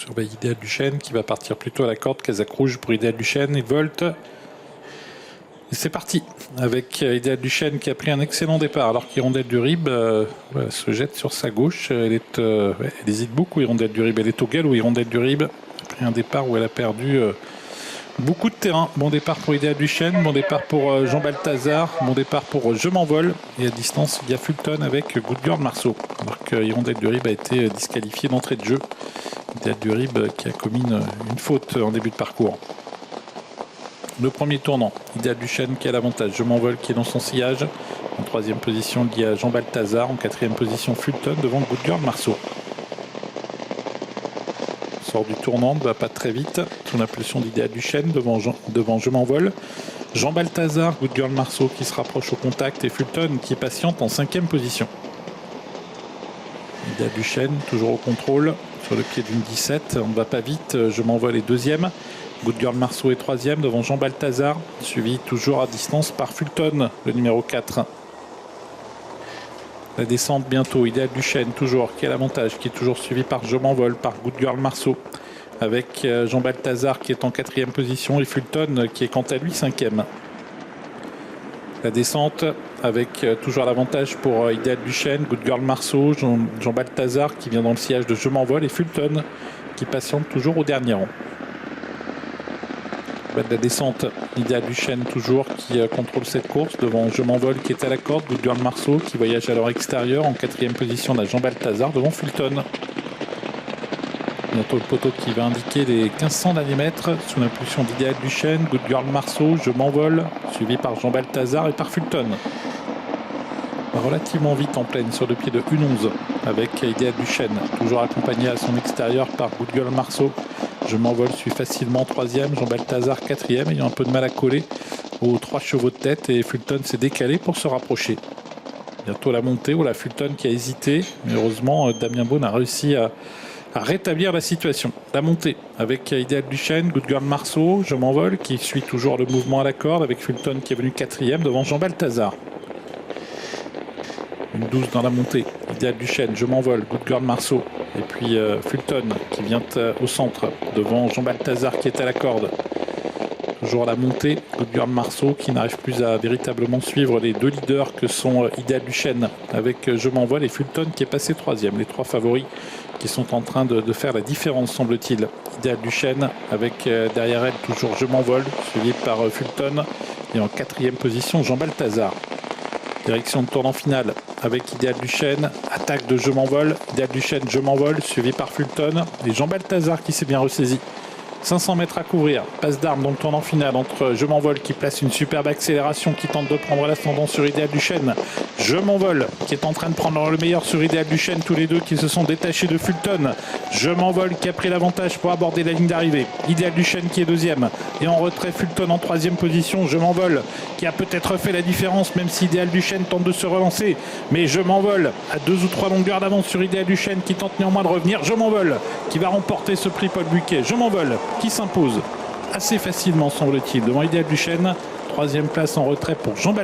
Surveille Idéal Duchesne qui va partir plutôt à la corde. Casaque rouge pour Idéal Duchesne et Volt. Et c'est parti avec Idéal Duchesne qui a pris un excellent départ alors qu'Hirondelle du Rib se jette sur sa gauche. Elle hésite beaucoup, Hirondelle du Rib. Elle est au galop, Hirondelle du Rib. A pris un départ où elle a perdu beaucoup de terrain. Bon départ pour Idéal Duchesne, bon départ pour Jean Balthazar, bon départ pour Je m'envole. Et à distance, il y a Fulton avec Good Girl Marceau. Alors que Hirondelle du Rib a été disqualifié d'entrée de jeu. Idéal du Rib qui a commis une faute en début de parcours. Le premier tournant, Idéal Duchesne qui a l'avantage. Je m'envole qui est dans son sillage. En troisième position, il y a Jean Balthazar. En quatrième position, Fulton devant Good Girl Marceau. Sort du tournant, ne va pas très vite. Sous l'impulsion d'Idéal Duchesne devant Je m'envole. Jean Balthazar, Good Girl Marceau qui se rapproche au contact et Fulton qui est patiente en cinquième position. Idéal Duchesne toujours au contrôle sur le pied d'une 17. On ne va pas vite. Je m'envole est deuxième. Good Girl Marceau est troisième devant Jean Balthazar, suivi toujours à distance par Fulton, le numéro 4. La descente bientôt, Idéal Duchesne toujours, qui a l'avantage, qui est toujours suivi par Je m'envole, par Good Girl Marceau, avec Jean Balthazar qui est en quatrième position et Fulton qui est quant à lui cinquième. La descente avec toujours l'avantage pour Idéal Duchesne, Good Girl Marceau, Jean Balthazar qui vient dans le sillage de Je m'envole et Fulton qui patiente toujours au dernier rang. De la descente, Idéal Duchesne toujours qui contrôle cette course devant Je m'envole qui est à la corde, Good Girl Marceau qui voyage à leur extérieur en quatrième position, là Jean Balthazar devant Fulton. Bientôt le poteau qui va indiquer les 1500 nm sous l'impulsion d'Idéal Duchesne, Good Girl Marceau, Je m'envole, suivi par Jean Balthazar et par Fulton. Relativement vite en pleine sur le pied de 1-11 avec Idéal Duchesne, toujours accompagné à son extérieur par Good Girl Marceau. Je m'envole suit facilement troisième, Jean Balthazar quatrième, ayant un peu de mal à coller aux 3 chevaux de tête et Fulton s'est décalé pour se rapprocher. Bientôt la montée, la Fulton qui a hésité, mais heureusement Damien Beaune a réussi à rétablir la situation. La montée avec Idéal Duchesne, Good Girl Marceau, Je m'envole qui suit toujours le mouvement à la corde avec Fulton qui est venu quatrième devant Jean Balthazar. Une 12 dans la montée, Idéal Duchesne, Je m'envole, Good Girl Marceau. Et puis Fulton qui vient au centre devant Jean Balthazar qui est à la corde. Toujours à la montée, Good Girl Marceau qui n'arrive plus à véritablement suivre les deux leaders que sont Idéal Duchesne avec Je m'envole et Fulton qui est passé troisième. Les 3 favoris qui sont en train de faire la différence semble-t-il. Idéal Duchesne avec derrière elle toujours Je m'envole suivi par Fulton et en quatrième position Jean Balthazar. Direction de tournant final avec Idéal Duchesne, attaque de Je m'envole, Idéal Duchesne, Je m'envole, suivi par Fulton et Jean Balthazar qui s'est bien ressaisi. 500 mètres à couvrir, passe d'armes dans le tournant final entre Je m'envole qui place une superbe accélération qui tente de prendre l'ascendant sur Idéal Duchesne. Je m'envole qui est en train de prendre le meilleur sur Idéal Duchesne, tous les deux qui se sont détachés de Fulton. Je m'envole qui a pris l'avantage pour aborder la ligne d'arrivée. Idéal Duchesne qui est deuxième et en retrait Fulton en troisième position. Je m'envole qui a peut-être fait la différence même si Idéal Duchesne tente de se relancer. Mais Je m'envole à 2 ou 3 longueurs d'avance sur Idéal Duchesne qui tente néanmoins de revenir. Je m'envole qui va remporter ce prix Paul Buquet. Je m'envole qui s'impose assez facilement semble-t-il devant Idéal Duchesne. 3e place en retrait pour Jean Balthazar.